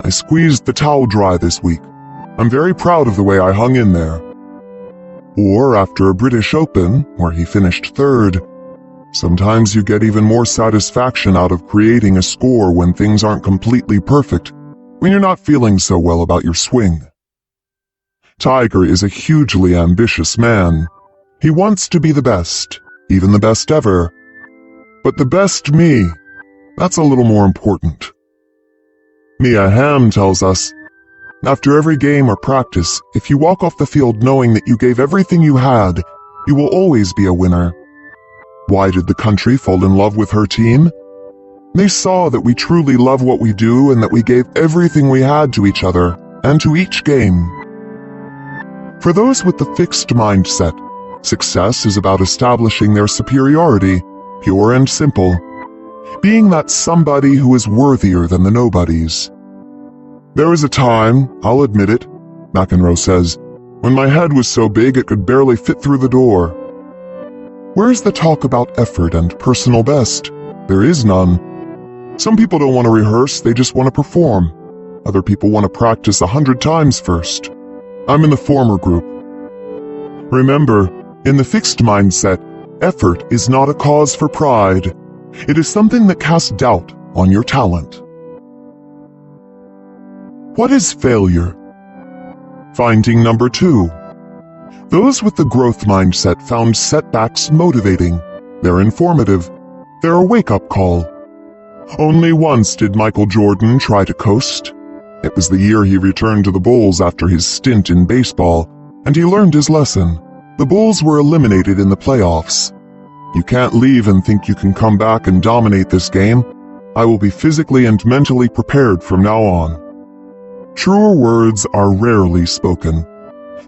[SPEAKER 1] I squeezed the towel dry this week. I'm very proud of the way I hung in there. Or after a British Open, where he finished 3rd, sometimes you get even more satisfaction out of creating a score when things aren't completely perfect, when you're not feeling so well about your swing. Tiger is a hugely ambitious man. He wants to be the best, even the best ever. But the best me, that's a little more important. Mia Hamm tells us, After every game or practice, if you walk off the field knowing that you gave everything you had, you will always be a winner. Why did the country fall in love with her team? They saw that we truly love what we do and that we gave everything we had to each other and to each game. For those with the fixed mindset, success is about establishing their superiority, pure and simple, being that somebody who is worthier than the nobodies. There was a time, I'll admit it, McEnroe says, when my head was so big it could barely fit through the door. Where's the talk about effort and personal best? There is none. Some people don't want to rehearse, they just want to perform. Other people want to practice 100 times first. I'm in the former group. Remember, in the fixed mindset, effort is not a cause for pride. It is something that casts doubt on your talent. What is failure? Finding number 2. Those with the growth mindset found setbacks motivating. They're informative. They're a wake-up call. Only once did Michael Jordan try to coast. It was the year he returned to the Bulls after his stint in baseball, and he learned his lesson. The Bulls were eliminated in the playoffs. You can't leave and think you can come back and dominate this game. I will be physically and mentally prepared from now on. Truer words are rarely spoken.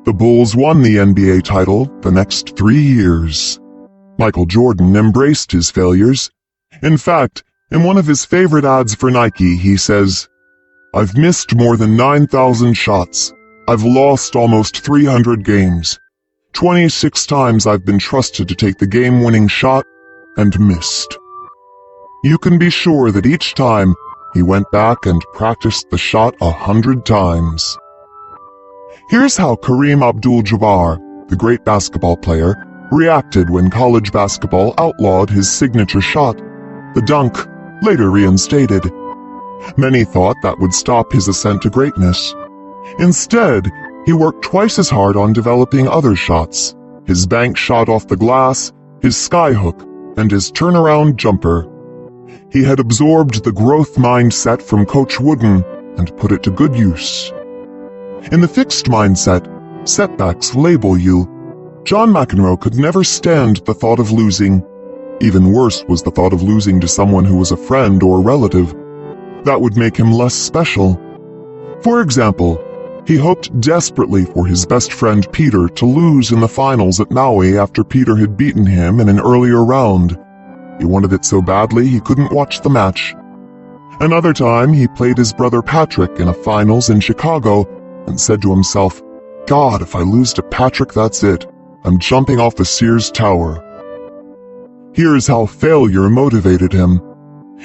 [SPEAKER 1] The Bulls won the NBA title the next 3 years. Michael Jordan embraced his failures. In fact, in one of his favorite ads for Nike, he says, "I've missed more than 9,000 shots. I've lost almost 300 games. 26 times I've been trusted to take the game-winning shot and missed." You can be sure that each time he went back and practiced the shot 100 times. Here's how Kareem Abdul-Jabbar, the great basketball player, reacted when college basketball outlawed his signature shot, the dunk, later reinstated. Many thought that would stop his ascent to greatness. Instead, he worked twice as hard on developing other shots, his bank shot off the glass, his skyhook, and his turnaround jumper. He had absorbed the growth mindset from Coach Wooden and put it to good use. In the fixed mindset, setbacks label you. John McEnroe could never stand the thought of losing. Even worse was the thought of losing to someone who was a friend or relative. That would make him less special. For example, he hoped desperately for his best friend Peter to lose in the finals at Maui after Peter had beaten him in an earlier round. He wanted it so badly he couldn't watch the match. Another time, he played his brother Patrick in a finals in Chicago and said to himself, "God, if I lose to Patrick, that's it. I'm jumping off the Sears Tower." Here's how failure motivated him.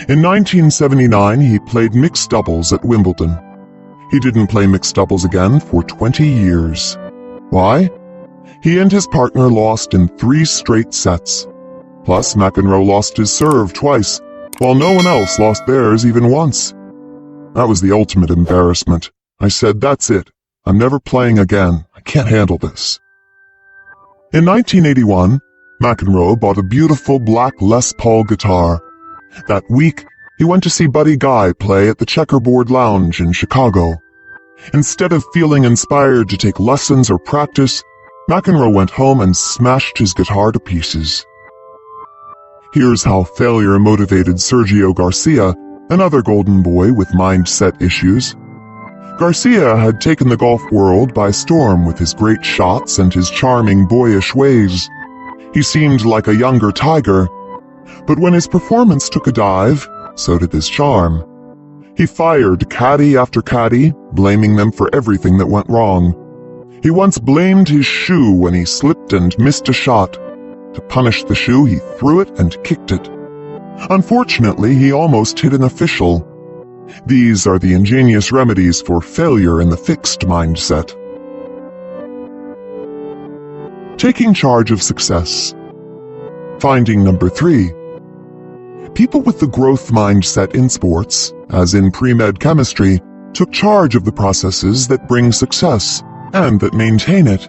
[SPEAKER 1] In 1979, he played mixed doubles at Wimbledon. He didn't play mixed doubles again for 20 years. Why? He and his partner lost in 3 straight sets. Plus, McEnroe lost his serve twice, while no one else lost theirs even once. That was the ultimate embarrassment. I said, "That's it. I'm never playing again. I can't handle this." In 1981, McEnroe bought a beautiful black Les Paul guitar. That week, he went to see Buddy Guy play at the Checkerboard Lounge in Chicago. Instead of feeling inspired to take lessons or practice, McEnroe went home and smashed his guitar to pieces. Here's how failure motivated Sergio Garcia, another golden boy with mindset issues. Garcia had taken the golf world by storm with his great shots and his charming boyish ways. He seemed like a younger tiger, but when his performance took a dive, so did his charm. He fired caddy after caddy, blaming them for everything that went wrong. He once blamed his shoe when he slipped and missed a shot. To punish the shoe, he threw it and kicked it. Unfortunately, he almost hit an official. These are the ingenious remedies for failure in the fixed mindset. Taking charge of success. Finding number 3. People with the growth mindset in sports, as in pre-med chemistry, took charge of the processes that bring success and that maintain it.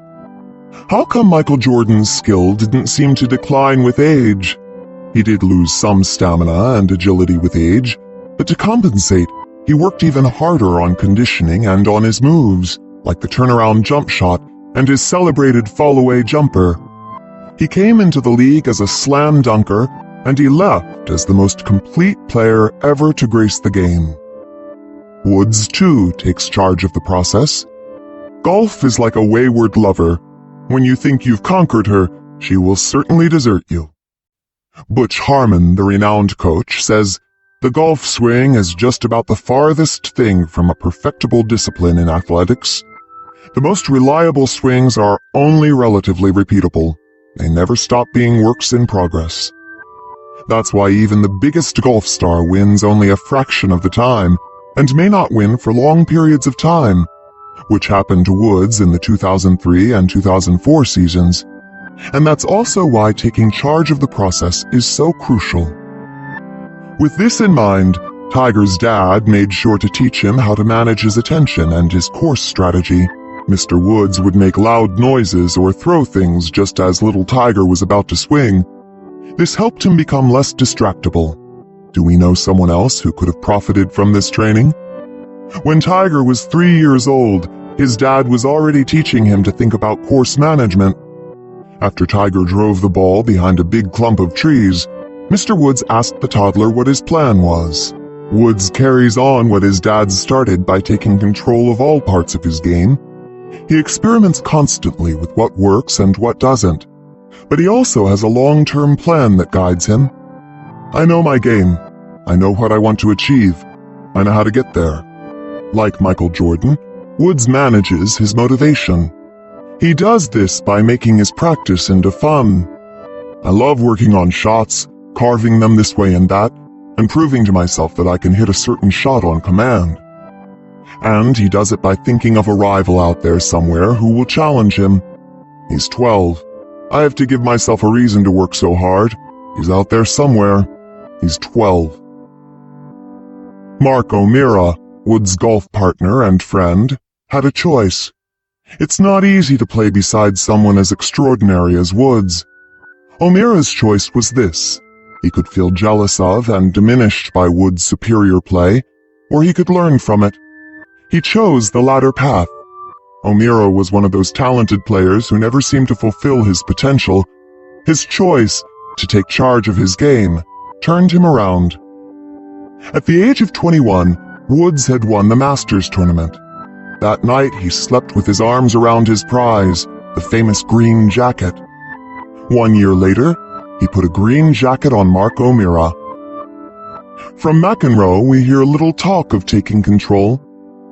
[SPEAKER 1] How come Michael Jordan's skill didn't seem to decline with age? He did lose some stamina and agility with age, but to compensate, he worked even harder on conditioning and on his moves, like the turnaround jump shot and his celebrated fall-away jumper. He came into the league as a slam dunker, and he left as the most complete player ever to grace the game. Woods, too, takes charge of the process. Golf is like a wayward lover. When you think you've conquered her, she will certainly desert you. Butch Harmon, the renowned coach, says, "The golf swing is just about the farthest thing from a perfectible discipline in athletics. The most reliable swings are only relatively repeatable. They never stop being works in progress." That's why even the biggest golf star wins only a fraction of the time, and may not win for long periods of time, which happened to Woods in the 2003 and 2004 seasons. And that's also why taking charge of the process is so crucial. With this in mind, Tiger's dad made sure to teach him how to manage his attention and his course strategy. Mr. Woods would make loud noises or throw things just as little Tiger was about to swing. This helped him become less distractible. Do we know someone else who could have profited from this training? When Tiger was 3 years old, his dad was already teaching him to think about course management. After Tiger drove the ball behind a big clump of trees, Mr. Woods asked the toddler what his plan was. Woods carries on what his dad started by taking control of all parts of his game. He experiments constantly with what works and what doesn't, but he also has a long-term plan that guides him. "I know my game. I know what I want to achieve. I know how to get there." Like Michael Jordan, Woods manages his motivation. He does this by making his practice into fun. "I love working on shots, carving them this way and that, and proving to myself that I can hit a certain shot on command." And he does it by thinking of a rival out there somewhere who will challenge him. "He's 12. I have to give myself a reason to work so hard. He's out there somewhere. He's 12. Mark O'Meara, Woods' golf partner and friend, had a choice. It's not easy to play beside someone as extraordinary as Woods. O'Meara's choice was this. He could feel jealous of and diminished by Woods' superior play, or he could learn from it. He chose the latter path. O'Meara was one of those talented players who never seemed to fulfill his potential. His choice to take charge of his game turned him around. At the age of 21, Woods had won the Masters tournament. That night he slept with his arms around his prize, the famous green jacket. 1 year later, he put a green jacket on Mark O'Meara. From McEnroe, we hear little talk of taking control.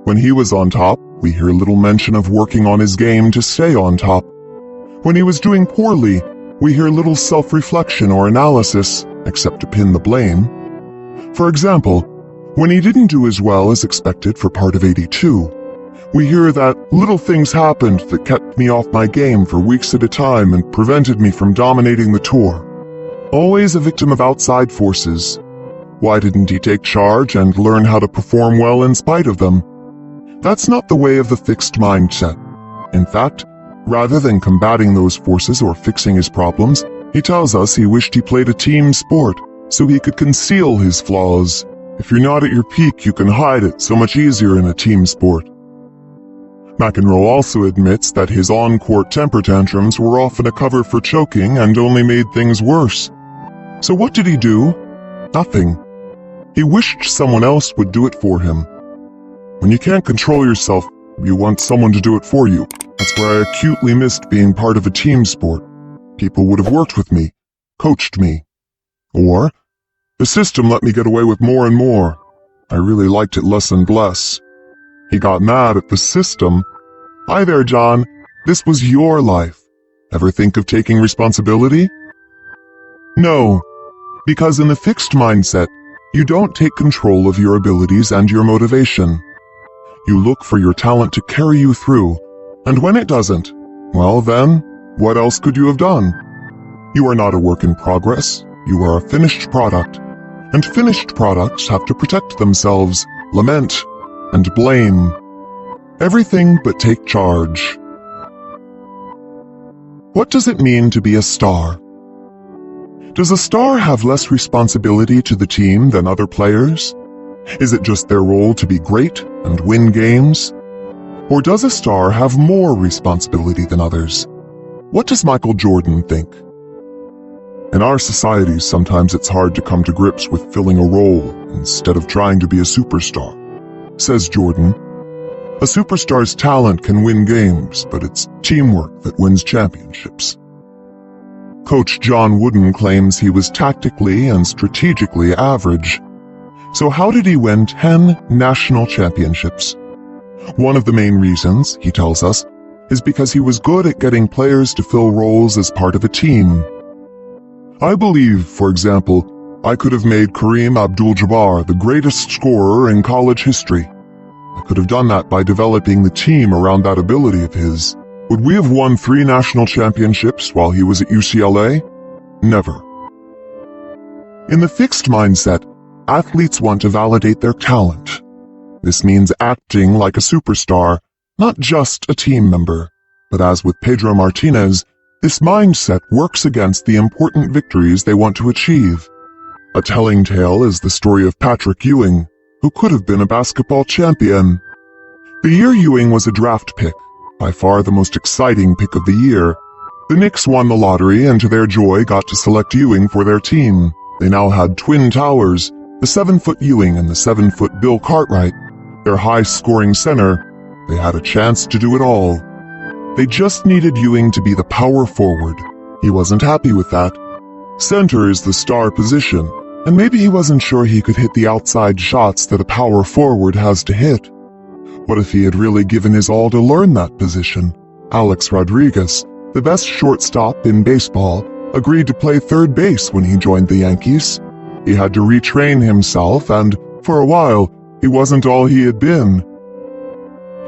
[SPEAKER 1] When he was on top, we hear little mention of working on his game to stay on top. When he was doing poorly, we hear little self-reflection or analysis, except to pin the blame. For example, when he didn't do as well as expected for part of 82, we hear that little things happened that kept me off my game for weeks at a time and prevented me from dominating the tour. Always a victim of outside forces. Why didn't he take charge and learn how to perform well in spite of them? That's not the way of the fixed mindset. In fact, rather than combating those forces or fixing his problems, he tells us he wished he played a team sport so he could conceal his flaws. If you're not at your peak, you can hide it so much easier in a team sport. McEnroe also admits that his on-court temper tantrums were often a cover for choking and only made things worse. So what did he do? Nothing. He wished someone else would do it for him. When you can't control yourself, you want someone to do it for you. That's where I acutely missed being part of a team sport. People would have worked with me, coached me. Or, the system let me get away with more and more. I really liked it less and less. He got mad at the system. Hi there, John. This was your life. Ever think of taking responsibility? No, because in the fixed mindset, you don't take control of your abilities and your motivation. You look for your talent to carry you through, and when it doesn't, well then, what else could you have done? You are not a work in progress, you are a finished product, and finished products have to protect themselves, lament, and blame. Everything but take charge. What does it mean to be a star? Does a star have less responsibility to the team than other players? Is it just their role to be great and win games? Or does a star have more responsibility than others? What does Michael Jordan think? In our societies, sometimes it's hard to come to grips with filling a role instead of trying to be a superstar. Says Jordan, a superstar's talent can win games, but it's teamwork that wins championships. Coach John Wooden claims he was tactically and strategically average. So how did he win 10 national championships? One of the main reasons, he tells us, is because he was good at getting players to fill roles as part of a team. I believe, for example, I could have made Kareem Abdul-Jabbar the greatest scorer in college history. I could have done that by developing the team around that ability of his. Would we have won 3 national championships while he was at UCLA? Never. In the fixed mindset, athletes want to validate their talent. This means acting like a superstar, not just a team member. But as with Pedro Martinez, this mindset works against the important victories they want to achieve. A telling tale is the story of Patrick Ewing, who could have been a basketball champion. The year Ewing was a draft pick, by far the most exciting pick of the year, the Knicks won the lottery and to their joy got to select Ewing for their team. They now had twin towers, the 7-foot Ewing and the 7-foot Bill Cartwright, their high-scoring center. They had a chance to do it all. They just needed Ewing to be the power forward. He wasn't happy with that. Center is the star position, and maybe he wasn't sure he could hit the outside shots that a power forward has to hit. What if he had really given his all to learn that position? Alex Rodriguez, the best shortstop in baseball, agreed to play third base when he joined the Yankees. He had to retrain himself, and, for a while, he wasn't all he had been.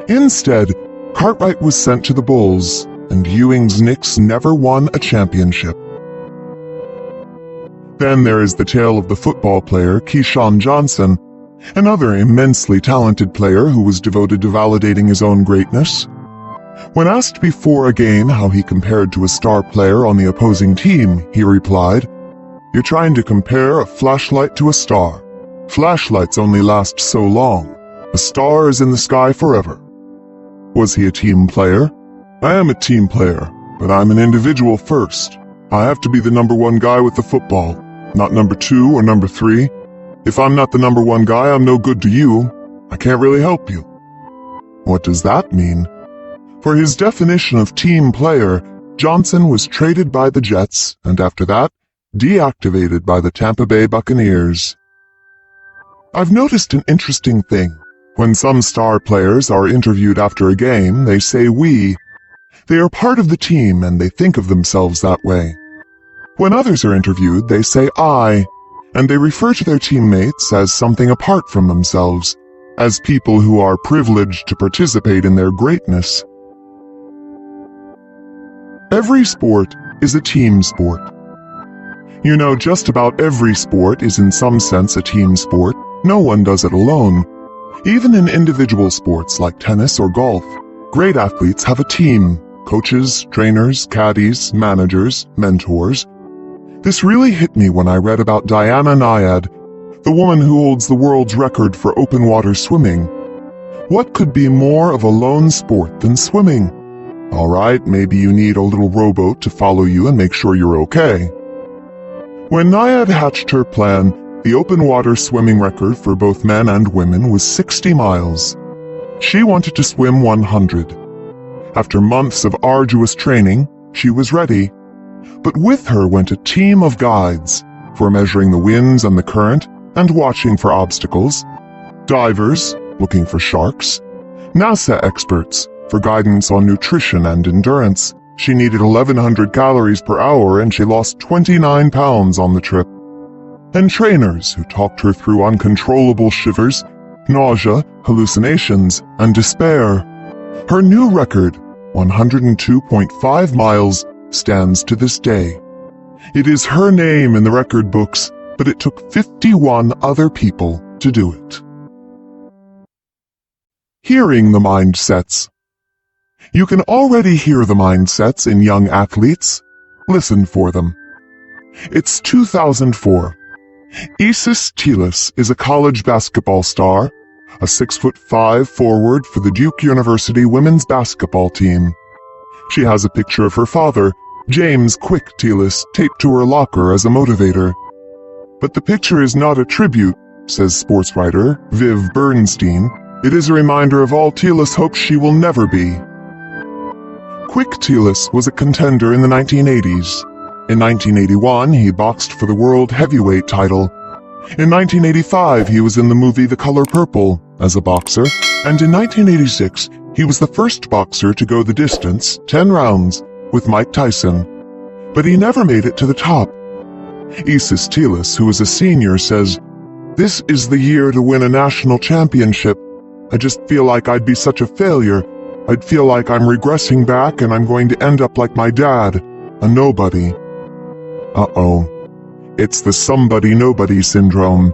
[SPEAKER 1] Instead, Cartwright was sent to the Bulls, and Ewing's Knicks never won a championship. Then there is the tale of the football player Keyshawn Johnson, another immensely talented player who was devoted to validating his own greatness. When asked before a game how he compared to a star player on the opposing team, he replied, "You're trying to compare a flashlight to a star. Flashlights only last so long. A star is in the sky forever." Was he a team player? I am a team player, but I'm an individual first. I have to be the number 1 guy with the football, not number 2 or number 3. If I'm not the number 1 guy, I'm no good to you. I can't really help you. What does that mean? For his definition of team player, Johnson was traded by the Jets, and after that, deactivated by the Tampa Bay Buccaneers. I've noticed an interesting thing. When some star players are interviewed after a game, they say we. They are part of the team and they think of themselves that way. When others are interviewed, they say I, and they refer to their teammates as something apart from themselves, as people who are privileged to participate in their greatness. Every sport is a team sport. You know, just about every sport is in some sense a team sport. No one does it alone. Even in individual sports like tennis or golf, great athletes have a team: coaches, trainers, caddies, managers, mentors. This really hit me when I read about Diana Nyad, the woman who holds the world's record for open water swimming. What could be more of a lone sport than swimming? All right, maybe you need a little rowboat to follow you and make sure you're okay. When Nyad hatched her plan, the open water swimming record for both men and women was 60 miles. She wanted to swim 100. After months of arduous training, she was ready. But with her went a team of guides for measuring the winds and the current and watching for obstacles, divers looking for sharks, NASA experts for guidance on nutrition and endurance. She needed 1,100 calories per hour and she lost 29 pounds on the trip. And trainers who talked her through uncontrollable shivers, nausea, hallucinations, and despair. Her new record, 102.5 miles, stands to this day. It is her name in the record books, but it took 51 other people to do it. Hearing the mindsets. You can already hear the mindsets in young athletes. Listen for them. It's 2004. Isis Telis is a college basketball star, a 6'5" forward for the Duke University women's basketball team. She has a picture of her father, James Quick Telis, taped to her locker as a motivator. But the picture is not a tribute, says sports writer Viv Bernstein. It is a reminder of all Telis hopes she will never be. Quick Telis was a contender in the 1980s. In 1981, he boxed for the world heavyweight title. In 1985, he was in the movie The Color Purple as a boxer, and in 1986, he was the first boxer to go the distance, 10 rounds, with Mike Tyson. But he never made it to the top. Isis Telis, who is a senior, says, "This is the year to win a national championship. I just feel like I'd be such a failure. I'd feel like I'm regressing back and I'm going to end up like my dad, a nobody." Uh-oh. It's the somebody-nobody syndrome.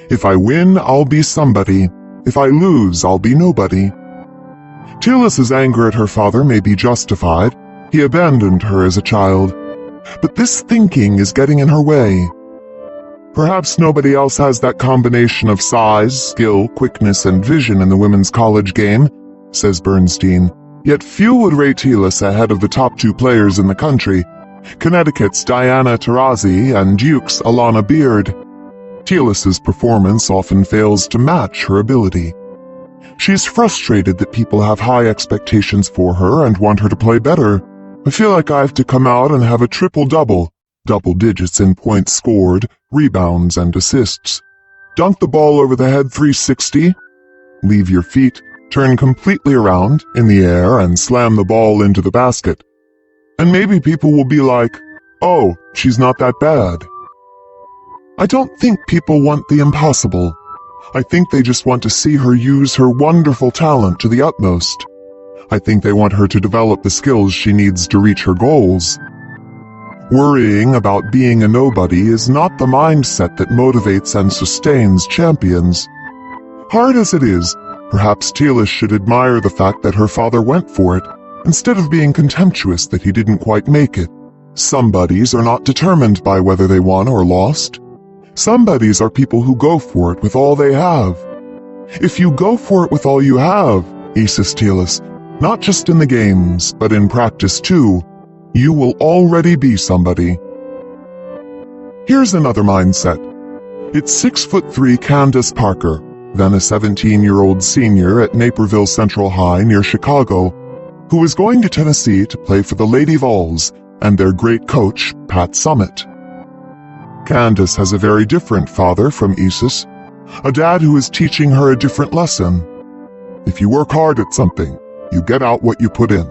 [SPEAKER 1] If I win, I'll be somebody. If I lose, I'll be nobody. Telis's anger at her father may be justified. He abandoned her as a child. But this thinking is getting in her way. Perhaps nobody else has that combination of size, skill, quickness, and vision in the women's college game, says Bernstein. Yet few would rate Telis ahead of the top 2 players in the country, Connecticut's Diana Taurasi and Duke's Alana Beard. Telis's performance often fails to match her ability. She's frustrated that people have high expectations for her and want her to play better. "I feel like I have to come out and have a triple-double, double digits in points scored, rebounds, and assists. Dunk the ball over the head 360, leave your feet, turn completely around in the air, and slam the ball into the basket. And maybe people will be like, oh, she's not that bad." I don't think people want the impossible. I think they just want to see her use her wonderful talent to the utmost. I think they want her to develop the skills she needs to reach her goals. Worrying about being a nobody is not the mindset that motivates and sustains champions. Hard as it is, perhaps Telis should admire the fact that her father went for it, instead of being contemptuous that he didn't quite make it. Somebodies are not determined by whether they won or lost. Somebodies are people who go for it with all they have. If you go for it with all you have, Isis Telis, not just in the games, but in practice too, you will already be somebody. Here's another mindset. It's 6'3" Candace Parker, then a 17-year-old senior at Naperville Central High near Chicago, who is going to Tennessee to play for the Lady Vols and their great coach, Pat Summitt. Candace has a very different father from Isis, a dad who is teaching her a different lesson. If you work hard at something, you get out what you put in.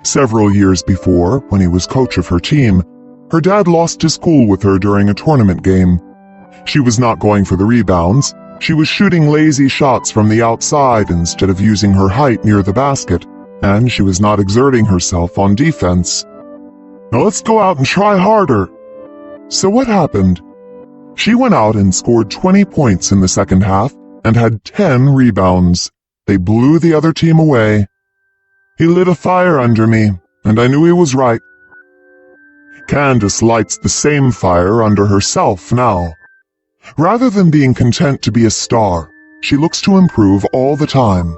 [SPEAKER 1] Several years before, when he was coach of her team, her dad lost his cool with her during a tournament game. She was not going for the rebounds. She was shooting lazy shots from the outside instead of using her height near the basket, and she was not exerting herself on defense. "Now let's go out and try harder." So what happened? She went out and scored 20 points in the second half and had 10 rebounds. They blew the other team away. He lit a fire under me, and I knew he was right. Candace lights the same fire under herself now. Rather than being content to be a star, she looks to improve all the time.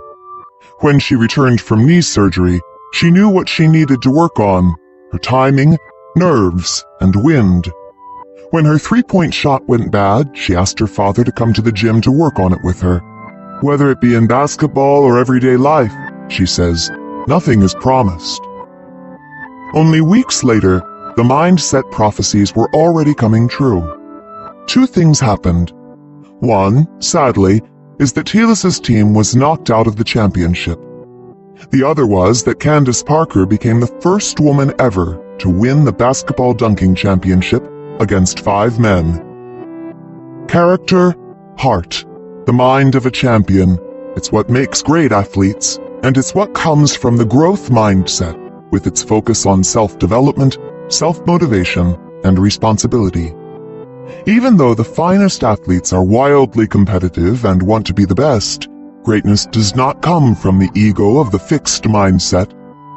[SPEAKER 1] When she returned from knee surgery, she knew what she needed to work on: her timing, nerves, and wind. When her three-point shot went bad, she asked her father to come to the gym to work on it with her. Whether it be in basketball or everyday life, she says, nothing is promised. Only weeks later, the mindset prophecies were already coming true. Two things happened. One, sadly, is that Telis's team was knocked out of the championship. The other was that Candace Parker became the first woman ever to win the basketball dunking championship against 5 men. Character, heart, the mind of a champion. It's what makes great athletes, and it's what comes from the growth mindset, with its focus on self-development, self-motivation, and responsibility. Even though the finest athletes are wildly competitive and want to be the best, greatness does not come from the ego of the fixed mindset,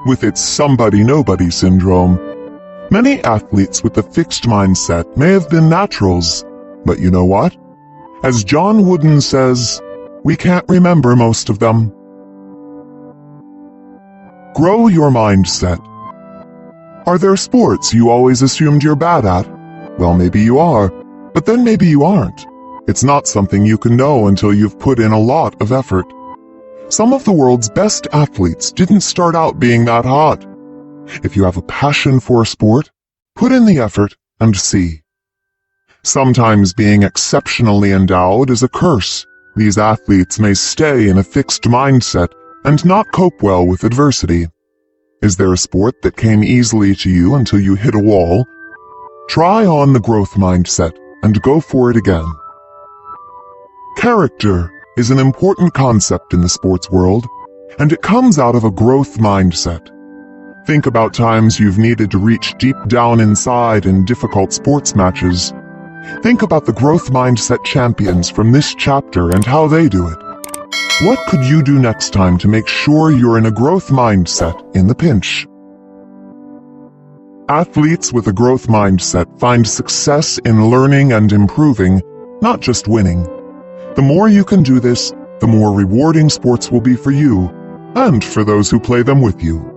[SPEAKER 1] with its somebody-nobody syndrome. Many athletes with the fixed mindset may have been naturals, But you know what? As John Wooden says, we can't remember most of them. Grow your mindset. Are there sports you always assumed you're bad at? Well, maybe you are, but then maybe you aren't. It's not something you can know until you've put in a lot of effort. Some of the world's best athletes didn't start out being that hot. If you have a passion for a sport, put in the effort and see. Sometimes being exceptionally endowed is a curse. These athletes may stay in a fixed mindset and not cope well with adversity. Is there a sport that came easily to you until you hit a wall? Try on the growth mindset and go for it again. Character is an important concept in the sports world, and it comes out of a growth mindset. Think about times you've needed to reach deep down inside in difficult sports matches. Think about the growth mindset champions from this chapter and how they do it. What could you do next time to make sure you're in a growth mindset in the pinch? Athletes with a growth mindset find success in learning and improving, not just winning. The more you can do this, the more rewarding sports will be for you and for those who play them with you.